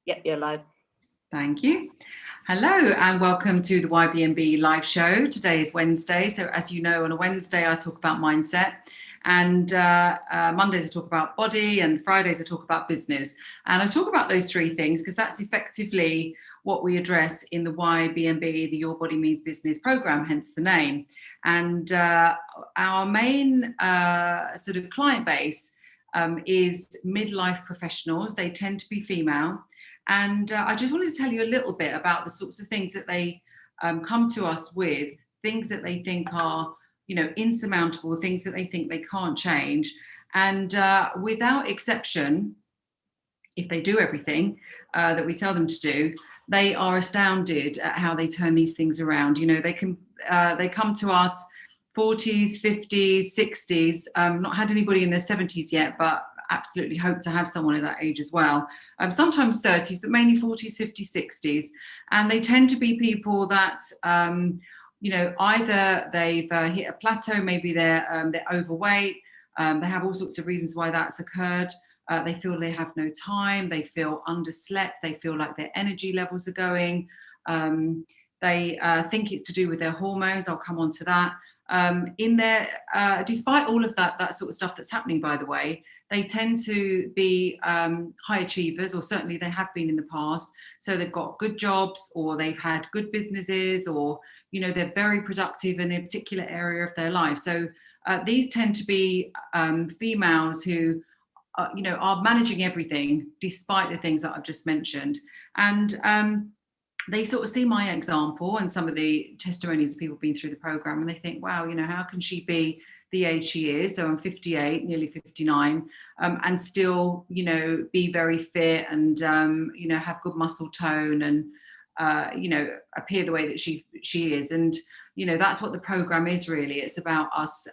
Yep, you're live. Thank you. Hello and welcome to the YBMB live show. Today is Wednesday. So as you know, on a Wednesday, I talk about mindset, and Mondays I talk about body, and Fridays I talk about business. And I talk about those three things because that's effectively what we address in the YBMB, the Your Body Means Business program, hence the name. And our main sort of client base is midlife professionals. They tend to be female. And I just wanted to tell you a little bit about the sorts of things that they come to us with, things that they think are, insurmountable, things that they think they can't change. And without exception, if they do everything that we tell them to do, they are astounded at how they turn these things around. They come to us 40s, 50s, 60s, not had anybody in their 70s yet, but absolutely hope to have someone at that age as well. Sometimes 30s, but mainly 40s, 50s, 60s. And they tend to be people that, either they've hit a plateau, maybe they're overweight, they have all sorts of reasons why that's occurred. They feel they have no time, they feel underslept, they feel like their energy levels are going. They think it's to do with their hormones. I'll come on to that. Despite all of that sort of stuff that's happening, by the way, they tend to be high achievers, or certainly they have been in the past. So they've got good jobs, or they've had good businesses, or, they're very productive in a particular area of their life. So these tend to be females who, are managing everything despite the things that I've just mentioned. And they sort of see my example and some of the testimonies of people who've been through the program, and they think, wow, how can she be the age she is? So I'm 58, nearly 59, and still, be very fit and, have good muscle tone and, appear the way that she is. And, that's what the program is really. It's about us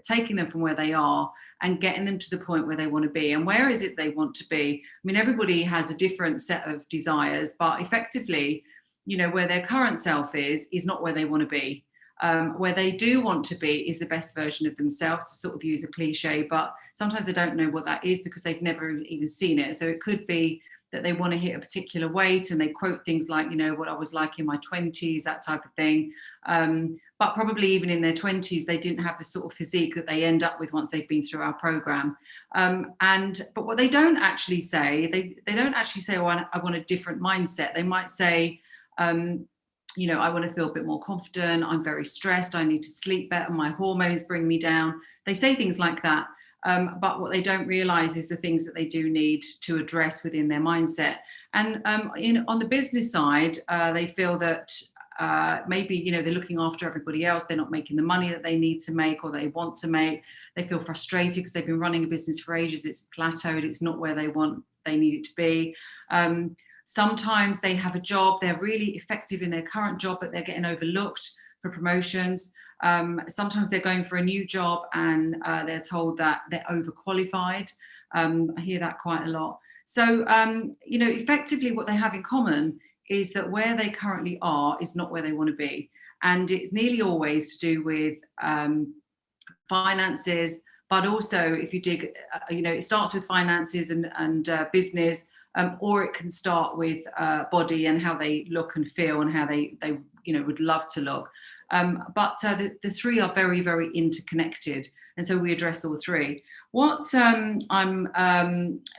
taking them from where they are and getting them to the point where they want to be. And where is it they want to be? I mean, everybody has a different set of desires, but effectively, where their current self is not where they want to be. Where they do want to be is the best version of themselves, to sort of use a cliche, but sometimes they don't know what that is because they've never even seen it. So it could be that they want to hit a particular weight and they quote things like, what I was like in my 20s, that type of thing. But probably even in their 20s, they didn't have the sort of physique that they end up with once they've been through our program. But what they don't actually say, they don't actually say, oh, I want a different mindset. They might say, I want to feel a bit more confident. I'm very stressed. I need to sleep better. My hormones bring me down. They say things like that. But what they don't realize is the things that they do need to address within their mindset. And on the business side, they feel that maybe, they're looking after everybody else. They're not making the money that they need to make or they want to make. They feel frustrated because they've been running a business for ages. It's plateaued. It's not where they need it to be. Sometimes they have a job. They're really effective in their current job, but they're getting overlooked for promotions. Sometimes they're going for a new job and they're told that they're overqualified. I hear that quite a lot. So, effectively what they have in common is that where they currently are is not where they want to be. And it's nearly always to do with finances, but also if you dig, it starts with finances and business, or it can start with body and how they look and feel and how they would love to look. But the three are very, very interconnected. And so we address all three. What I'm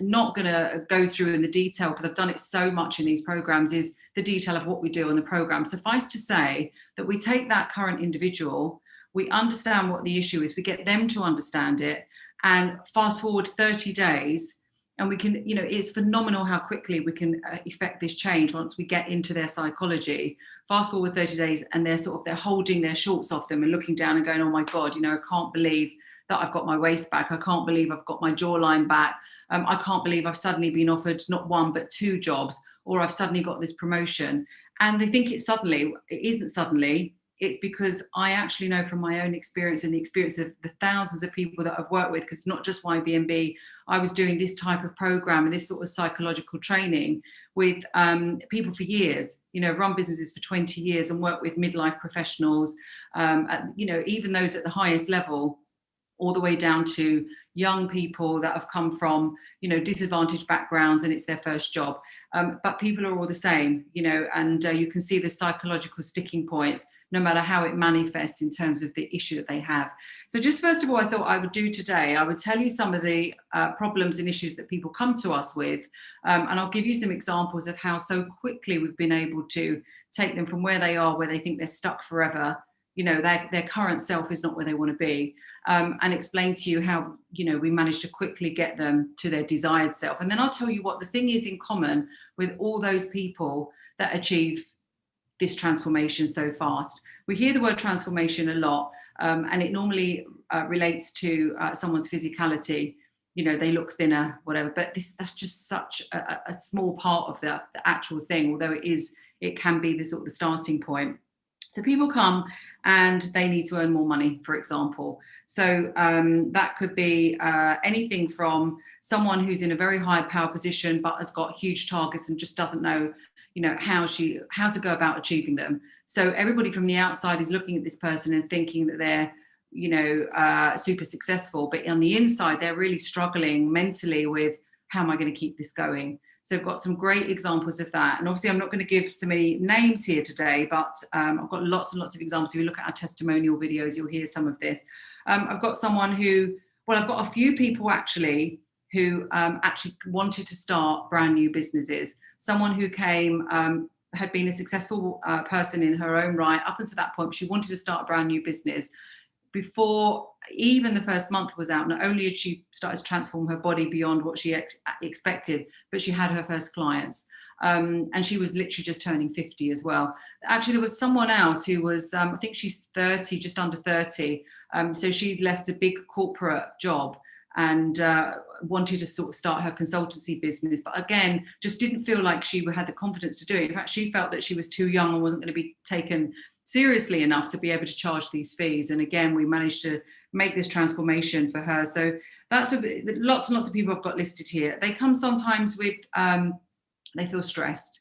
not going to go through in the detail, because I've done it so much in these programs, is the detail of what we do on the program. Suffice to say that we take that current individual, we understand what the issue is, we get them to understand it, and fast forward 30 days, and we can, it's phenomenal how quickly we can effect this change once we get into their psychology. Fast forward 30 days and they're holding their shorts off them and looking down and going, oh my God, I can't believe that I've got my waist back. I can't believe I've got my jawline back. I can't believe I've suddenly been offered not one, but 2 jobs, or I've suddenly got this promotion. And they think it's suddenly. It isn't suddenly. It's because I actually know from my own experience and the experience of the thousands of people that I've worked with, because not just YBMB, I was doing this type of program and this sort of psychological training with people for years, run businesses for 20 years and work with midlife professionals, even those at the highest level, all the way down to young people that have come from, disadvantaged backgrounds and it's their first job. But people are all the same, and you can see the psychological sticking points, no matter how it manifests in terms of the issue that they have. So just first of all, I thought I would do today, I would tell you some of the problems and issues that people come to us with, and I'll give you some examples of how so quickly we've been able to take them from where they are, where they think they're stuck forever, their current self is not where they want to be, and explain to you how, we managed to quickly get them to their desired self. And then I'll tell you what the thing is in common with all those people that achieve this transformation so fast. We hear the word transformation a lot, and it normally relates to someone's physicality. They look thinner, whatever, but that's just such a small part of the actual thing, although it can be the sort of the starting point. So people come and they need to earn more money, for example. So that could be anything from someone who's in a very high power position but has got huge targets and just doesn't know, how to go about achieving them. So everybody from the outside is looking at this person and thinking that they're, super successful, but on the inside they're really struggling mentally with, how am I going to keep this going? So I've got some great examples of that. And obviously I'm not going to give so many names here today, but I've got lots and lots of examples. If you look at our testimonial videos, you'll hear some of this. I've got I've got a few people actually who actually wanted to start brand new businesses. Someone who came, had been a successful person in her own right up until that point. She wanted to start a brand new business. Before even the first month was out, not only had she started to transform her body beyond what she expected, but she had her first clients. And she was literally just turning 50 as well. Actually, there was someone else who was, I think she's 30, just under 30. So she'd left a big corporate job and wanted to sort of start her consultancy business. But again, just didn't feel like she had the confidence to do it. In fact, she felt that she was too young and wasn't going to be taken seriously enough to be able to charge these fees. And again, we managed to make this transformation for her. So that's lots and lots of people I've got listed here. They come sometimes with, they feel stressed,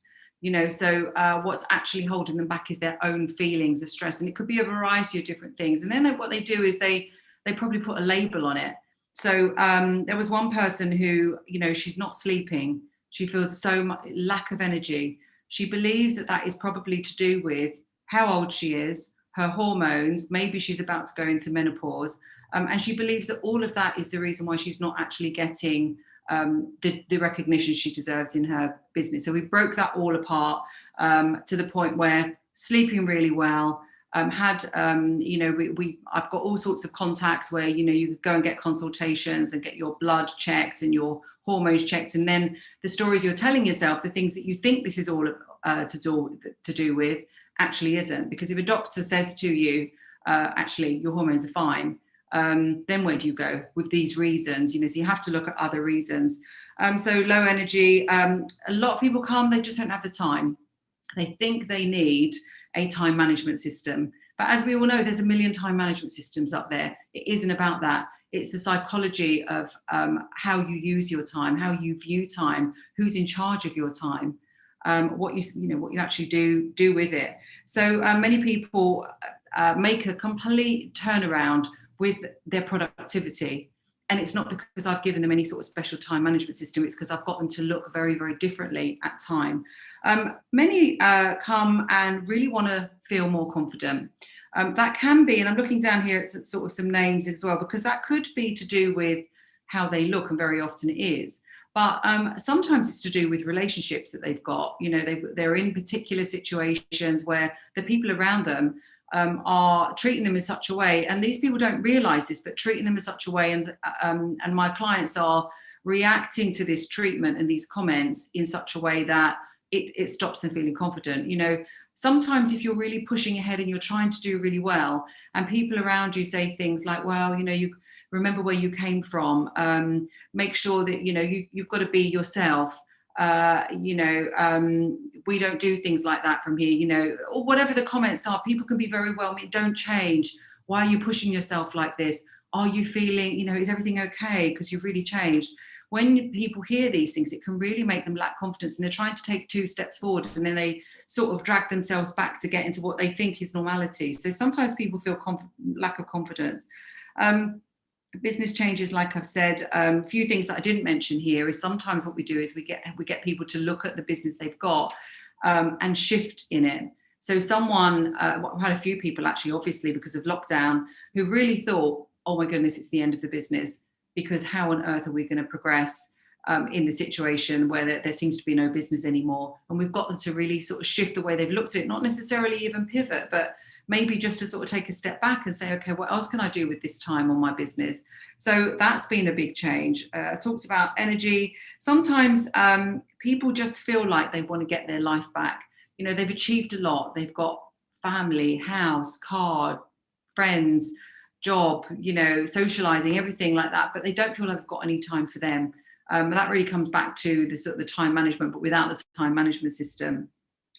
so what's actually holding them back is their own feelings of stress. And it could be a variety of different things. And then what they do is they probably put a label on it. So there was one person who, she's not sleeping. She feels so much lack of energy. She believes that is probably to do with how old she is, her hormones, maybe she's about to go into menopause. And she believes that all of that is the reason why she's not actually getting the recognition she deserves in her business. So we broke that all apart to the point where sleeping really well, I've got all sorts of contacts where, you could go and get consultations and get your blood checked and your hormones checked. And then the stories you're telling yourself, the things that you think this is all to do with, actually isn't. Because if a doctor says to you, actually, your hormones are fine, then where do you go with these reasons? So you have to look at other reasons. So low energy, a lot of people come, they just don't have the time. They think they need a time management system. But as we all know, there's a million time management systems up there. It isn't about that. It's the psychology of how you use your time, how you view time, who's in charge of your time, what you actually do with it. So many people make a complete turnaround with their productivity. And it's not because I've given them any sort of special time management system. It's because I've got them to look very, very differently at time. Many come and really want to feel more confident. That can be, and I'm looking down here at sort of some names as well, because that could be to do with how they look, and very often it is. But sometimes it's to do with relationships that they've got. They're in particular situations where the people around them are treating them in such a way, and these people don't realize this, but treating them in such a way, and my clients are reacting to this treatment and these comments in such a way that it stops them feeling confident. Sometimes if you're really pushing ahead and you're trying to do really well, and people around you say things like, well, you remember where you came from, make sure that you've got to be yourself, we don't do things like that from here, or whatever the comments are. People can be very well meaning. Don't change. Why are you pushing yourself like this? Are you feeling, is everything okay because you've really changed? When people hear these things, it can really make them lack confidence, and they're trying to take 2 steps forward, and then they sort of drag themselves back to get into what they think is normality. So sometimes people feel lack of confidence. business changes, like I've said, a few things that I didn't mention here is sometimes what we do is we get people to look at the business they've got and shift in it. So someone, I've had a few people actually, obviously because of lockdown, who really thought, oh my goodness, it's the end of the business, because how on earth are we going to progress in the situation where there seems to be no business anymore? And we've got them to really sort of shift the way they've looked at it, not necessarily even pivot, but maybe just to sort of take a step back and say, okay, what else can I do with this time on my business? So that's been a big change. I talked about energy. Sometimes people just feel like they want to get their life back. You know, they've achieved a lot. They've got family, house, car, friends, job, you know, socializing, everything like that, but they don't feel like they've got any time for them. That really comes back to the sort of the time management, but without the time management system.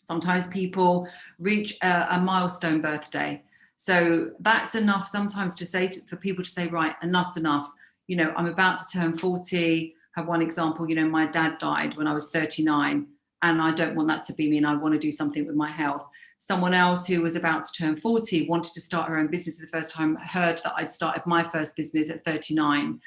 Sometimes people reach a milestone birthday. So that's enough sometimes to say for people to say, right, enough's enough. You know, I'm about to turn 40. I have one example, you know, my dad died when I was 39, and I don't want that to be me, and I want to do something with my health. Someone else who was about to turn 40 wanted to start her own business for the first time, heard that I'd started my first business at 39.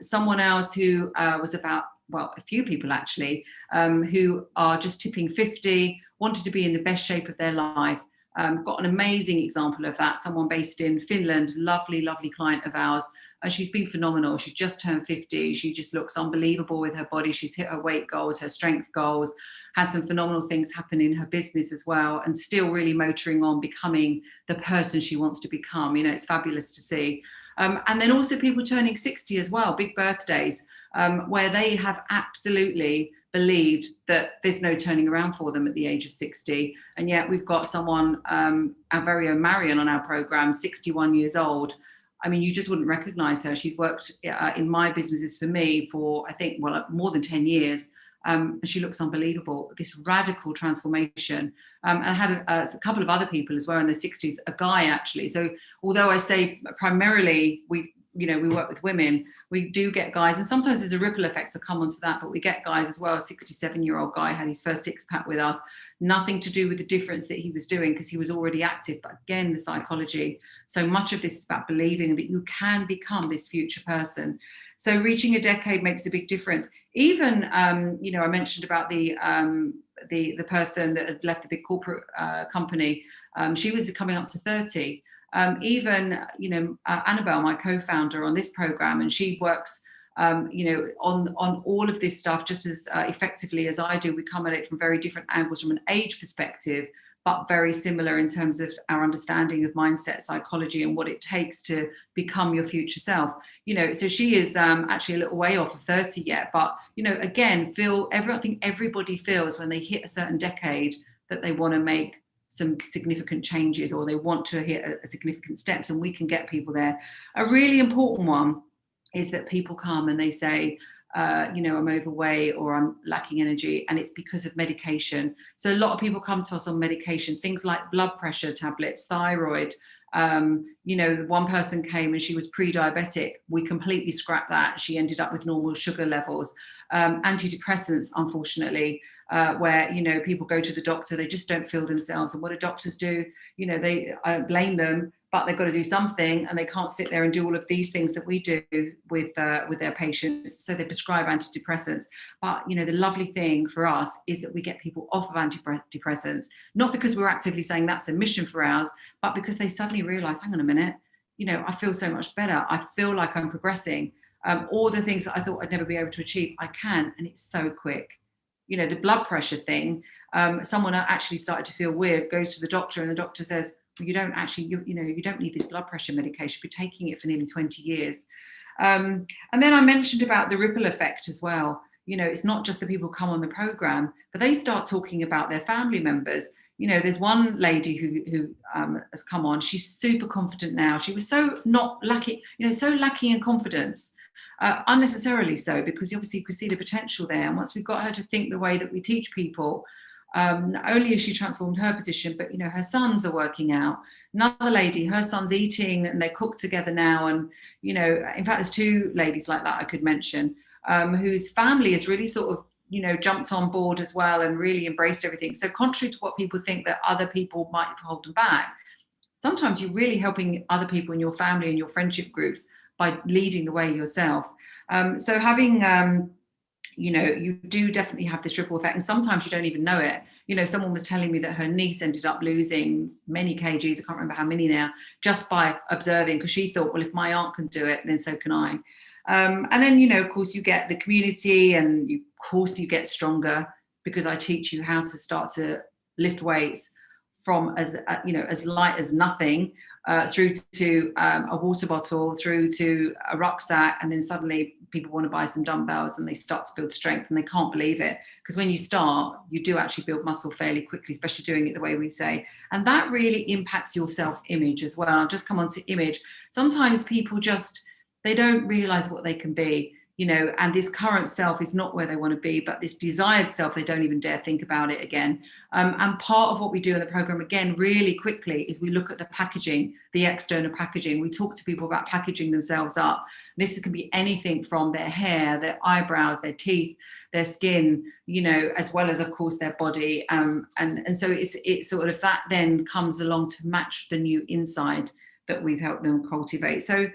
Someone else who was about, well, a few people actually, who are just tipping 50, wanted to be in the best shape of their life. Got an amazing example of that. Someone based in Finland, lovely, lovely client of ours. She's been phenomenal. She just turned 50. She just looks unbelievable with her body. She's hit her weight goals, her strength goals, has some phenomenal things happen in her business as well, and still really motoring on becoming the person she wants to become. You know, it's fabulous to see. And then also people turning 60 as well, big birthdays, where they have absolutely believed that there's no turning around for them at the age of 60. And yet we've got someone, our very own Marion on our program, 61 years old. I mean, you just wouldn't recognize her. She's worked in my businesses for me for, I think, well, more than 10 years. And she looks unbelievable, this radical transformation. And I had a couple of other people as well in their 60s, a guy actually. So although I say primarily we work with women, we do get guys, and sometimes there's a ripple effect, so come on to that, but we get guys as well. A 67-year-old guy had his first six-pack with us, nothing to do with the difference that he was doing because he was already active, but again, the psychology. So much of this is about believing that you can become this future person. So reaching a decade makes a big difference. Even, I mentioned about the person that had left the big corporate company. She was coming up to 30. Annabelle, my co-founder on this program, and she works, on all of this stuff just as effectively as I do. We come at it from very different angles from an age perspective, but very similar in terms of our understanding of mindset, psychology, and what it takes to become your future self. You know, so she is actually a little way off of 30 yet, but, again, I think everybody feels when they hit a certain decade that they want to make some significant changes, or they want to hit a significant steps, and we can get people there. A really important one is that people come and they say, I'm overweight or I'm lacking energy, and it's because of medication. So a lot of people come to us on medication, things like blood pressure tablets, thyroid. One person came and she was pre-diabetic. We completely scrapped that. She ended up with normal sugar levels. Antidepressants, unfortunately, where, people go to the doctor, they just don't feel themselves. And what do doctors do? I don't blame them, but they've got to do something, and they can't sit there and do all of these things that we do with their patients. So they prescribe antidepressants. But, the lovely thing for us is that we get people off of antidepressants, not because we're actively saying that's a mission for ours, but because they suddenly realize, hang on a minute, I feel so much better. I feel like I'm progressing. All the things that I thought I'd never be able to achieve, I can, and it's so quick. The blood pressure thing, someone actually started to feel weird, goes to the doctor, and the doctor says, well, you don't actually, you don't need this blood pressure medication. You've been taking it for nearly 20 years. And then I mentioned about the ripple effect as well. It's not just the people come on the program, but they start talking about their family members. There's one lady who has come on. She's super confident now. She was so not lacking, so lacking in confidence. Unnecessarily so, because obviously you could see the potential there. And once we've got her to think the way that we teach people, not only has she transformed her position, but her sons are working out. Another lady, her son's eating, and they cook together now. And in fact, there's two ladies like that I could mention, whose family has really sort of jumped on board as well and really embraced everything. So contrary to what people think that other people might hold them back, sometimes you're really helping other people in your family and your friendship groups by leading the way yourself. So having, you do definitely have this ripple effect, and sometimes you don't even know it. Someone was telling me that her niece ended up losing many kgs, I can't remember how many now, just by observing, because she thought, well, if my aunt can do it, then so can I. And then, of course, you get the community, and of course you get stronger, because I teach you how to start to lift weights from as light as nothing, through to a water bottle, through to a rucksack, and then suddenly people want to buy some dumbbells and they start to build strength, and they can't believe it, because when you start, you do actually build muscle fairly quickly, especially doing it the way we say. And that really impacts your self-image as well. I'll just come on to image. Sometimes people they don't realize what they can be, and this current self is not where they want to be, but this desired self, they don't even dare think about it again. And part of what we do in the program, again, really quickly, is we look at the packaging, the external packaging. We talk to people about packaging themselves up. This can be anything from their hair, their eyebrows, their teeth, their skin, as well as, of course, their body. And so it's sort of that then comes along to match the new inside that we've helped them cultivate. So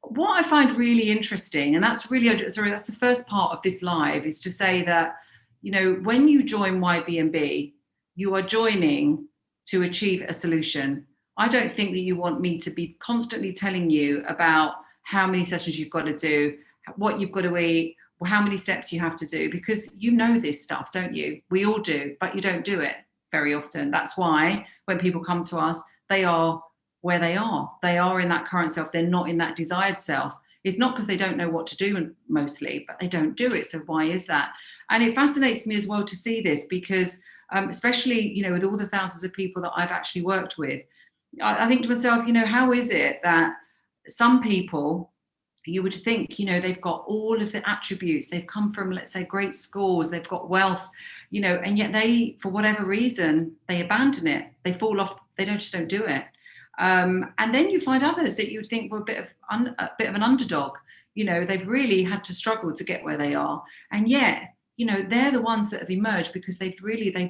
what I find really interesting, and that's the first part of this live, is to say that, when you join YBMB, you are joining to achieve a solution. I don't think that you want me to be constantly telling you about how many sessions you've got to do, what you've got to eat, or how many steps you have to do, because you know this stuff, don't you? We all do, but you don't do it very often. That's why when people come to us, they are where they are. They are in that current self. They're not in that desired self. It's not because they don't know what to do mostly, but they don't do it. So why is that? And it fascinates me as well to see this, because especially, with all the thousands of people that I've actually worked with, I think to myself, how is it that some people, you would think, they've got all of the attributes, they've come from, let's say, great schools, they've got wealth, and yet they, for whatever reason, they abandon it, they fall off, they just don't do it. And then you find others that you would think were a bit of an underdog. They've really had to struggle to get where they are. And yet, they're the ones that have emerged because they've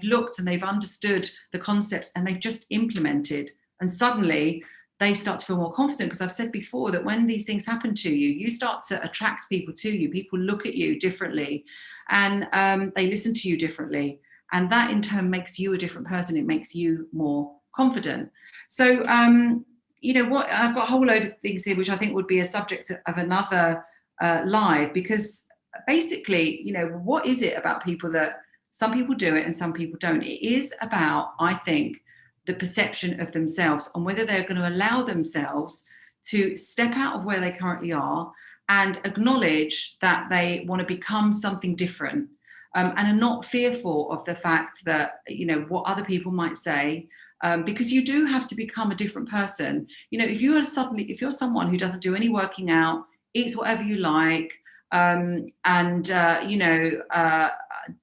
looked and they've understood the concepts and they've just implemented. And suddenly they start to feel more confident, because I've said before that when these things happen to you, you start to attract people to you. People look at you differently, and they listen to you differently. And that in turn makes you a different person. It makes you more confident. So, what I've got a whole load of things here, which I think would be a subject of another live, because basically, what is it about people that some people do it and some people don't? It is about, I think, the perception of themselves and whether they're going to allow themselves to step out of where they currently are and acknowledge that they want to become something different, and are not fearful of the fact that, what other people might say. Because you do have to become a different person. If you're someone who doesn't do any working out, eats whatever you like, and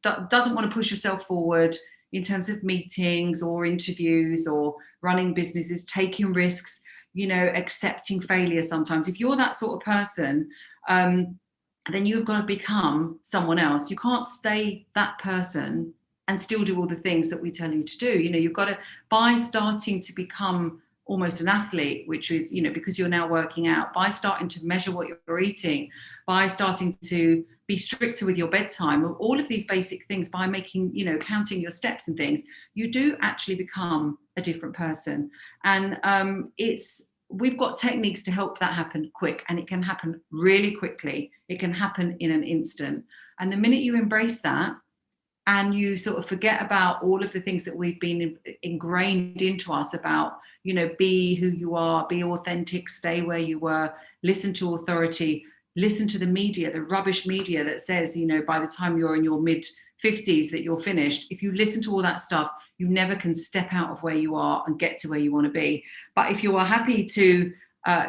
doesn't want to push yourself forward in terms of meetings or interviews or running businesses, taking risks, accepting failure sometimes. If you're that sort of person, then you've got to become someone else. You can't stay that person and still do all the things that we tell you to do. You've got to, by starting to become almost an athlete, which is, because you're now working out, by starting to measure what you're eating, by starting to be stricter with your bedtime, all of these basic things, by making, counting your steps and things, you do actually become a different person. And we've got techniques to help that happen quick, and it can happen really quickly. It can happen in an instant. And the minute you embrace that, and you sort of forget about all of the things that we've been ingrained into us about, be who you are, be authentic, stay where you were, listen to authority, listen to the media, the rubbish media that says, by the time you're in your mid-50s that you're finished. If you listen to all that stuff, you never can step out of where you are and get to where you want to be. But if you are happy to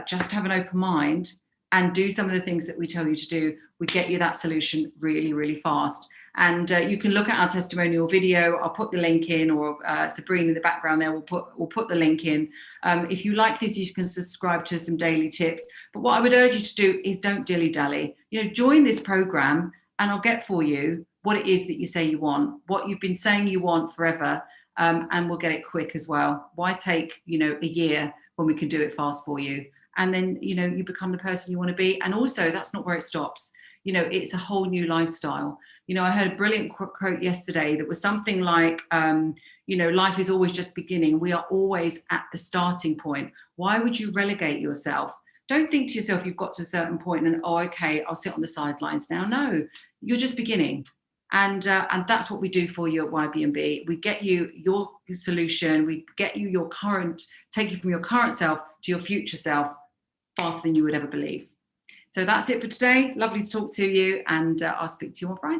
just have an open mind and do some of the things that we tell you to do, we get you that solution really, really fast. And you can look at our testimonial video. I'll put the link in, or Sabrina in the background there will put the link in. If you like this, you can subscribe to some daily tips. But what I would urge you to do is don't dilly-dally. Join this program, and I'll get for you what it is that you say you want, what you've been saying you want forever. and we'll get it quick as well. Why take, a year when we can do it fast for you? And then, you become the person you want to be. And also, that's not where it stops. It's a whole new lifestyle. I heard a brilliant quote yesterday that was something like, life is always just beginning. We are always at the starting point. Why would you relegate yourself? Don't think to yourself, you've got to a certain point and, oh, okay, I'll sit on the sidelines now. No, you're just beginning. And that's what we do for you at YBMB. We get you your solution. We get you take you from your current self to your future self faster than you would ever believe. So that's it for today. Lovely to talk to you, and I'll speak to you on Friday.